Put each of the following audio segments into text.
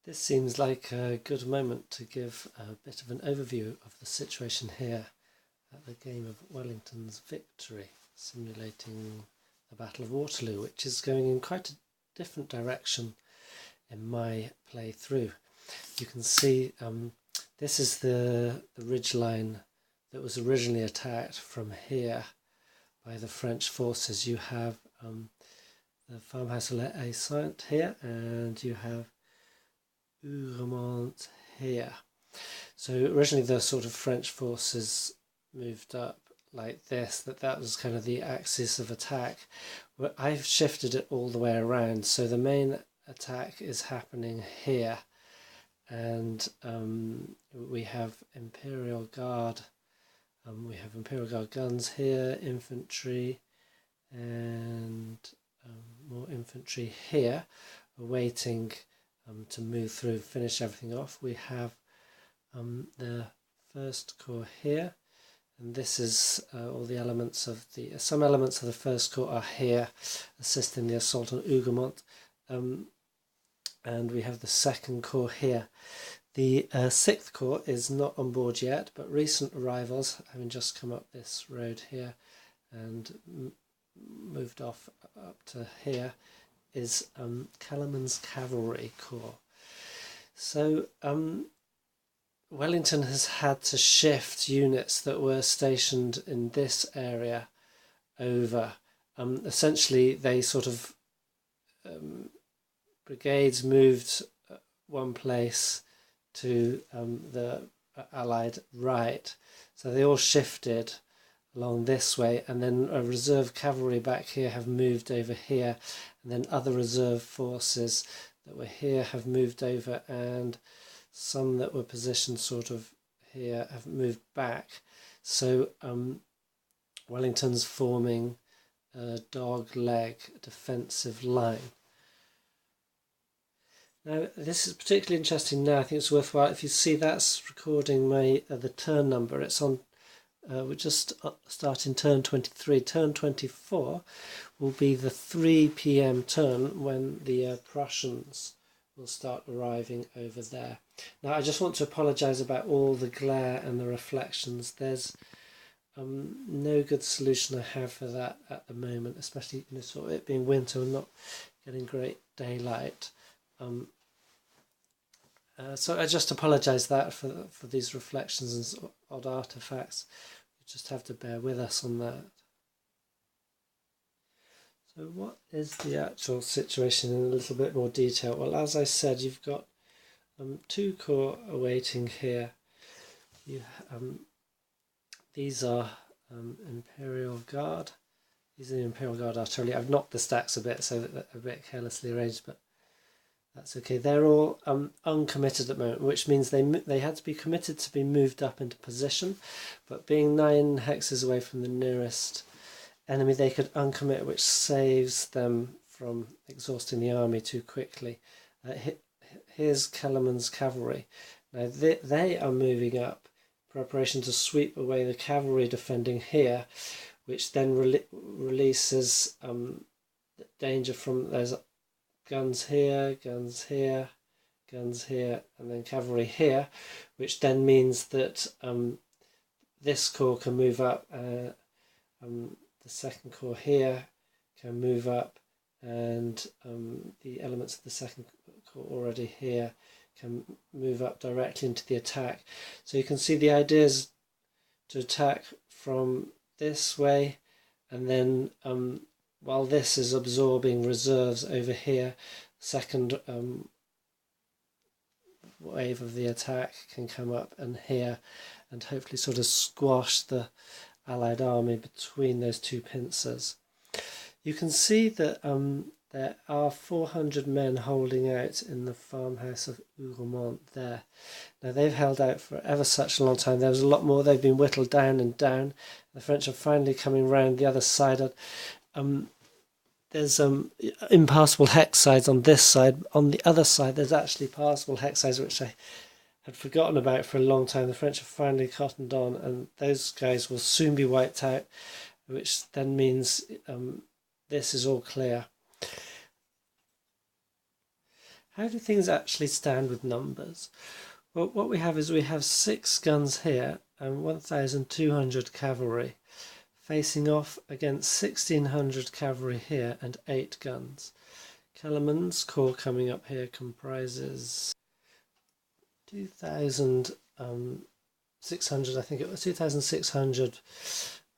This seems like a good moment to give a bit of an overview of the situation here at the game of Wellington's victory, simulating the Battle of Waterloo, which is going in quite a different direction in my playthrough. You can see this is the ridge line that was originally attacked from here by the French forces. You have the farmhouse à Saint here, and you have Hougoumont here. So originally the sort of French forces moved up like this, that was kind of the axis of attack. But I've shifted it all the way around, so the main attack is happening here, and we have Imperial Guard. We have Imperial Guard guns here, infantry, and more infantry here, awaiting to move through, finish everything off. We have the first corps here, and this is all the elements of some elements of the first corps are here, assisting the assault on Hougoumont, and we have the second corps here. The sixth corps is not on board yet, but recent arrivals, having just come up this road here and moved off up to here, is Kellerman's Cavalry Corps. So Wellington has had to shift units that were stationed in this area over. Essentially, they sort of brigades moved one place to the Allied right, so they all shifted along this way, and then a reserve cavalry back here have moved over here, and then other reserve forces that were here have moved over, and some that were positioned sort of here have moved back. So Wellington's forming a dog-leg defensive line. Now this is particularly interesting now. I think it's worthwhile, if you see that's recording my the turn number, it's on we're just starting turn 23. Turn 24 will be the 3 p.m. turn when the Prussians will start arriving over there. Now I just want to apologise about all the glare and the reflections. There's no good solution I have for that at the moment, especially sort of it being winter and not getting great daylight. So I just apologise that for these reflections and odd artefacts. You just have to bear with us on that. So what is the actual situation in a little bit more detail? Well, as I said, you've got two corps awaiting here. These are Imperial Guard. These are the Imperial Guard artillery. I've knocked the stacks a bit, so they're a bit carelessly arranged, but that's okay. They're all uncommitted at the moment, which means they had to be committed to be moved up into position, but being 9 hexes away from the nearest enemy, they could uncommit, which saves them from exhausting the army too quickly. Here's Kellerman's Cavalry. Now they are moving up in preparation to sweep away the cavalry defending here, which then releases danger from there's guns here, guns here, guns here, and then cavalry here, which then means that this corps can move up, the second corps here can move up, and the elements of the second corps already here can move up directly into the attack. So you can see the idea is to attack from this way, and then while this is absorbing reserves over here, second wave of the attack can come up and here, and hopefully sort of squash the Allied army between those two pincers. You can see that there are 400 men holding out in the farmhouse of Hougoumont there. Now they've held out for ever such a long time. There was a lot more. They've been whittled down and down. The French are finally coming round the other side. There's impassable hex sides on this side. On the other side, there's actually passable hex sides, which I had forgotten about for a long time. The French have finally cottoned on, and those guys will soon be wiped out, which then means this is all clear. How do things actually stand with numbers? Well, what we have is we have 6 guns here and 1,200 cavalry facing off against 1,600 cavalry here and 8 guns. Kellerman's corps coming up here comprises 2,600, I think it was 2,600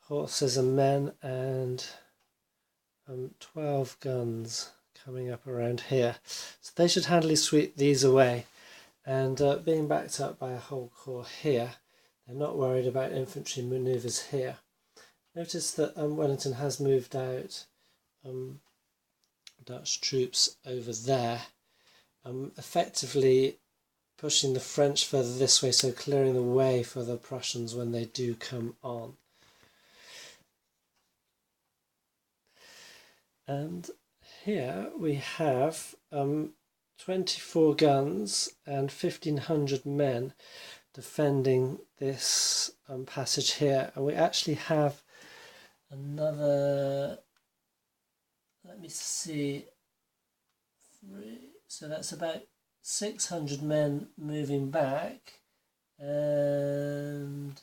horses and men, and 12 guns coming up around here. So they should handily sweep these away, and being backed up by a whole corps here, they're not worried about infantry manoeuvres here. Notice that Wellington has moved out Dutch troops over there, effectively pushing the French further this way, so clearing the way for the Prussians when they do come on. And here we have 24 guns and 1,500 men defending this passage here, and we actually have another, let me see, 3, so that's about 600 men moving back, and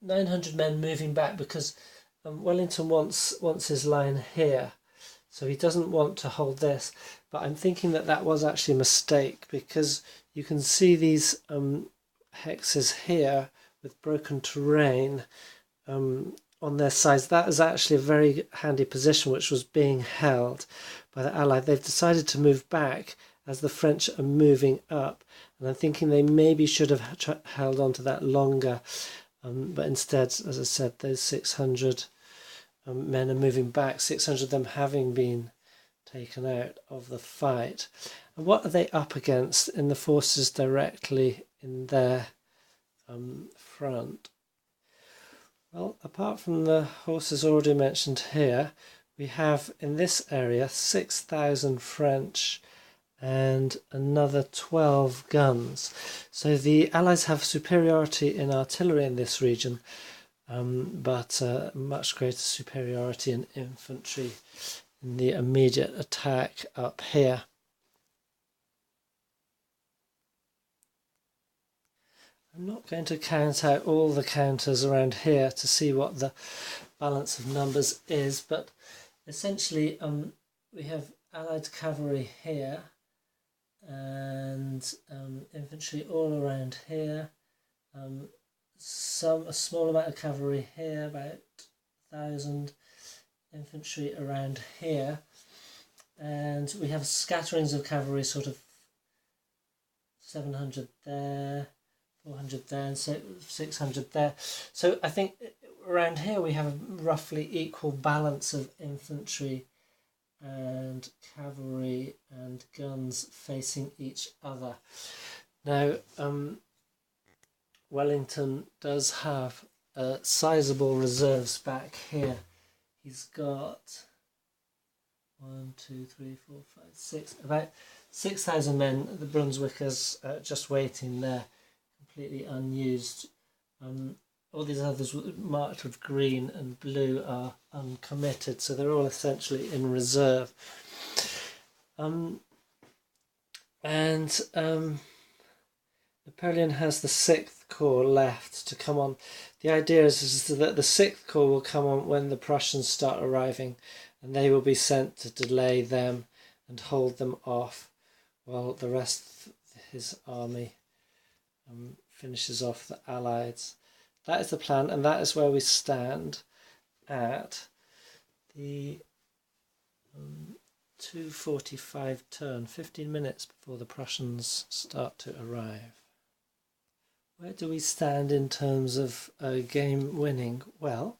900 men moving back because Wellington wants his line here, so he doesn't want to hold this. But I'm thinking that that was actually a mistake, because you can see these hexes here with broken terrain on their sides. That is actually a very handy position which was being held by the Allied. They've decided to move back as the French are moving up, and I'm thinking they maybe should have held on to that longer, but instead, as I said, those 600 men are moving back, 600 of them having been taken out of the fight. And what are they up against in the forces directly in their front? Well, apart from the horses already mentioned here, we have in this area 6,000 French and another 12 guns. So the Allies have superiority in artillery in this region, but much greater superiority in infantry in the immediate attack up here. I'm not going to count out all the counters around here to see what the balance of numbers is, but essentially we have Allied cavalry here and infantry all around here, a small amount of cavalry here, about 1,000 infantry around here, and we have scatterings of cavalry, sort of 700 there, 400 there, and 600 there. So I think around here we have a roughly equal balance of infantry and cavalry and guns facing each other. Now Wellington does have sizable reserves back here. He's got 1, 2, 3, 4, 5, 6, about 6,000 men. The Brunswickers just waiting there, completely unused. All these others marked with green and blue are uncommitted, so they're all essentially in reserve. Napoleon has the 6th Corps left to come on. The idea is that the 6th Corps will come on when the Prussians start arriving, and they will be sent to delay them and hold them off while the rest of his army finishes off the Allies. That is the plan, and that is where we stand at the 2:45 turn, 15 minutes before the Prussians start to arrive. Where do we stand in terms of game winning? Well,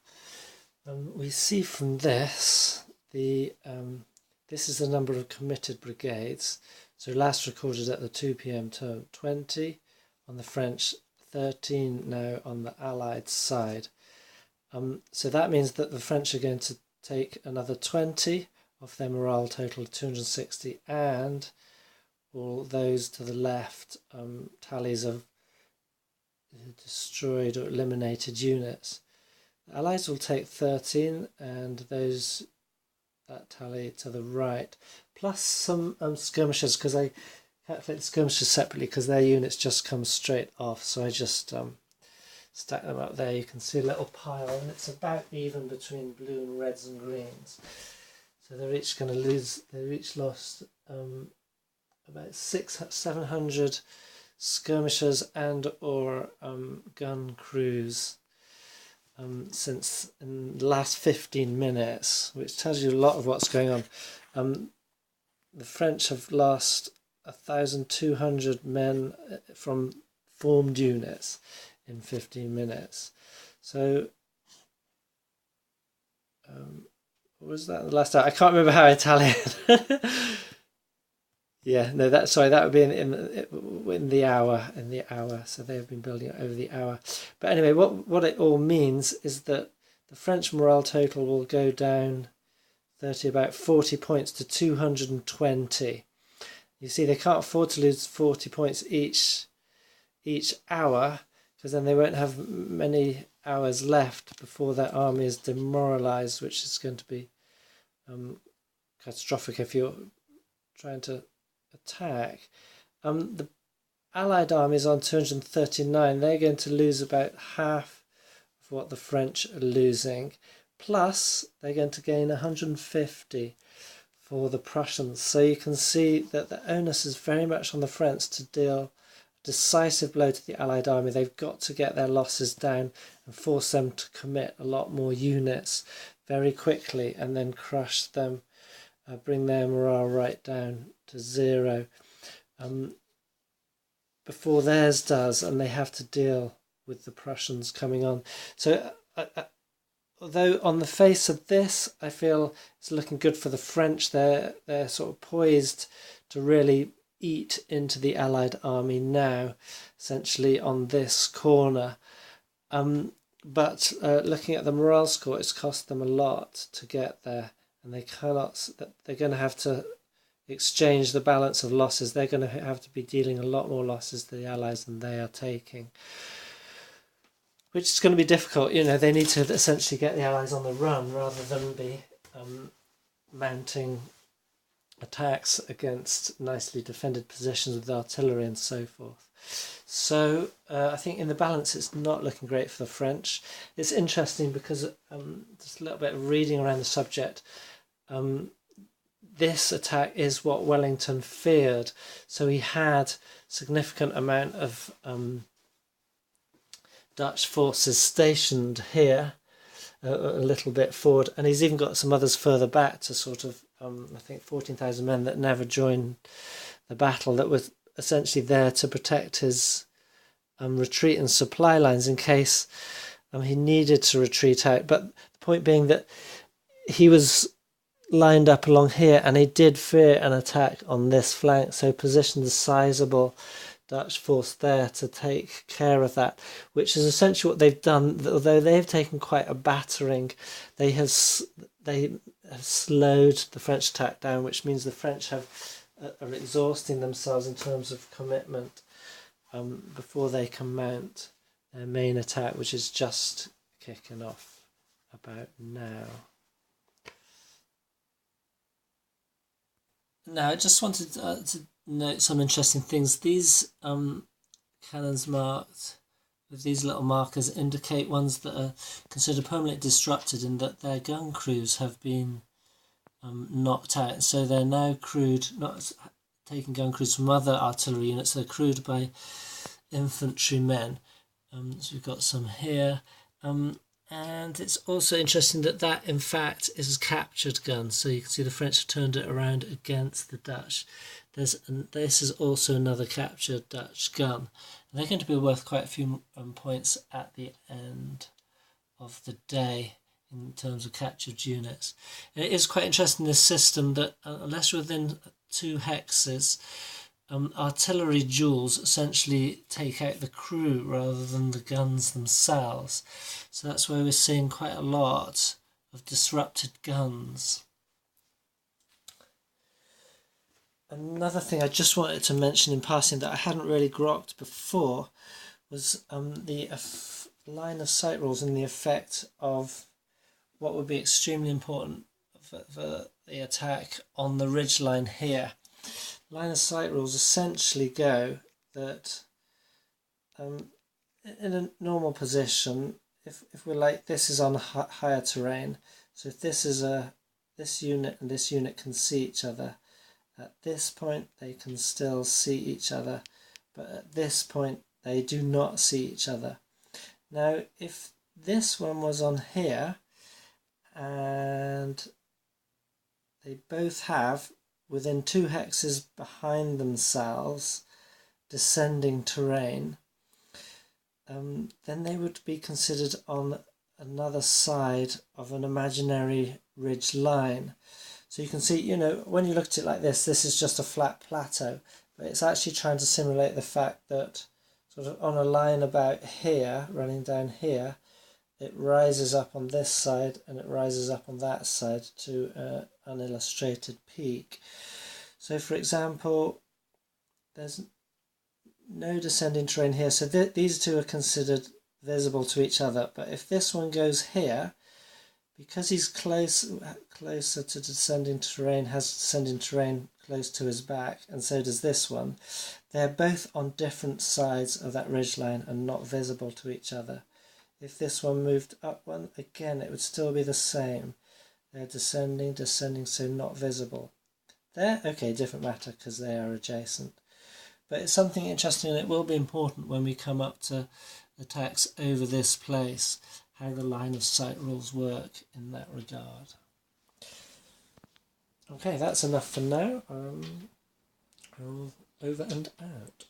we see from this this is the number of committed brigades. So last recorded at the 2 p.m. turn, 20 on the French, 13 now on the Allied side. So that means that the French are going to take another 20 off their morale total of 260, and all those to the left tallies of destroyed or eliminated units. The Allies will take 13, and those that tally to the right, plus some skirmishers, because I calculate the skirmishers separately because their units just come straight off. So I just stack them up there. You can see a little pile, and it's about even between blue and reds and greens. So they're each going to lose. They've each lost about 700 skirmishers and or gun crews since in the last 15 minutes, which tells you a lot of what's going on. The French have lost 1,200 men from formed units in 15 minutes. So what was that the last hour? I can't remember how I tallied. Yeah, no, that would be in the hour. So they have been building it over the hour. But anyway, what it all means is that the French morale total will go down about 40 points to 220. You see, they can't afford to lose 40 points each hour, because then they won't have many hours left before their army is demoralized, which is going to be catastrophic if you're trying to attack. The Allied army is on 239. They're going to lose about half of what the French are losing, plus they're going to gain 150 for the Prussians. So you can see that the onus is very much on the French to deal a decisive blow to the Allied army. They've got to get their losses down and force them to commit a lot more units very quickly, and then crush them, bring their morale right down to zero before theirs does, and they have to deal with the Prussians coming on. So although on the face of this I feel it's looking good for the French, they're sort of poised to really eat into the Allied army now, essentially on this corner. But looking at the morale score, it's cost them a lot to get there, and they're going to have to exchange the balance of losses. They're going to have to be dealing a lot more losses to the Allies than they are taking, which is going to be difficult. You know, they need to essentially get the Allies on the run rather than be mounting attacks against nicely defended positions with artillery and so forth. So I think in the balance it's not looking great for the French. It's interesting because just a little bit of reading around the subject, this attack is what Wellington feared. So he had significant amount of Dutch forces stationed here, a little bit forward, and he's even got some others further back to sort of I think 14,000 men that never joined the battle, that was essentially there to protect his retreat and supply lines in case he needed to retreat out. But the point being that he was lined up along here, and he did fear an attack on this flank, so positioned a sizable Dutch force there to take care of that, which is essentially what they've done. Although they've taken quite a battering, they have slowed the French attack down, which means the French are exhausting themselves in terms of commitment before they can mount their main attack, which is just kicking off about now. Now, I just wanted to note some interesting things. These cannons marked with these little markers indicate ones that are considered permanently disrupted, in that their gun crews have been knocked out. So they're now crewed, not taking gun crews from other artillery units, they're crewed by infantrymen. So we've got some here. And it's also interesting that in fact is captured guns. So you can see the French have turned it around against the Dutch. This is also another captured Dutch gun. And they're going to be worth quite a few points at the end of the day in terms of captured units. And it is quite interesting, this system, that unless you're within 2 hexes, artillery duels essentially take out the crew rather than the guns themselves. So that's why we're seeing quite a lot of disrupted guns. Another thing I just wanted to mention in passing that I hadn't really grokked before was the line of sight rules and the effect of what would be extremely important for the attack on the ridgeline here. Line of sight rules essentially go that in a normal position, if we're like this is on higher terrain, so if this is this unit and this unit can see each other, at this point they can still see each other, but at this point they do not see each other. Now if this one was on here and they both have within 2 hexes behind themselves descending terrain, then they would be considered on another side of an imaginary ridge line. So you can see, you know, when you look at it like this is just a flat plateau, but it's actually trying to simulate the fact that sort of on a line about here, running down here, it rises up on this side and it rises up on that side to an illustrated peak. So for example, there's no descending terrain here, so these two are considered visible to each other, but if this one goes here, because he's closer to descending terrain, has descending terrain close to his back, and so does this one, they're both on different sides of that ridgeline and not visible to each other. If this one moved up one, again it would still be the same. They're descending, so not visible. There, okay, different matter because they are adjacent. But it's something interesting, and it will be important when we come up to attacks over this place, how the line of sight rules work in that regard. Okay, that's enough for now. Over and out.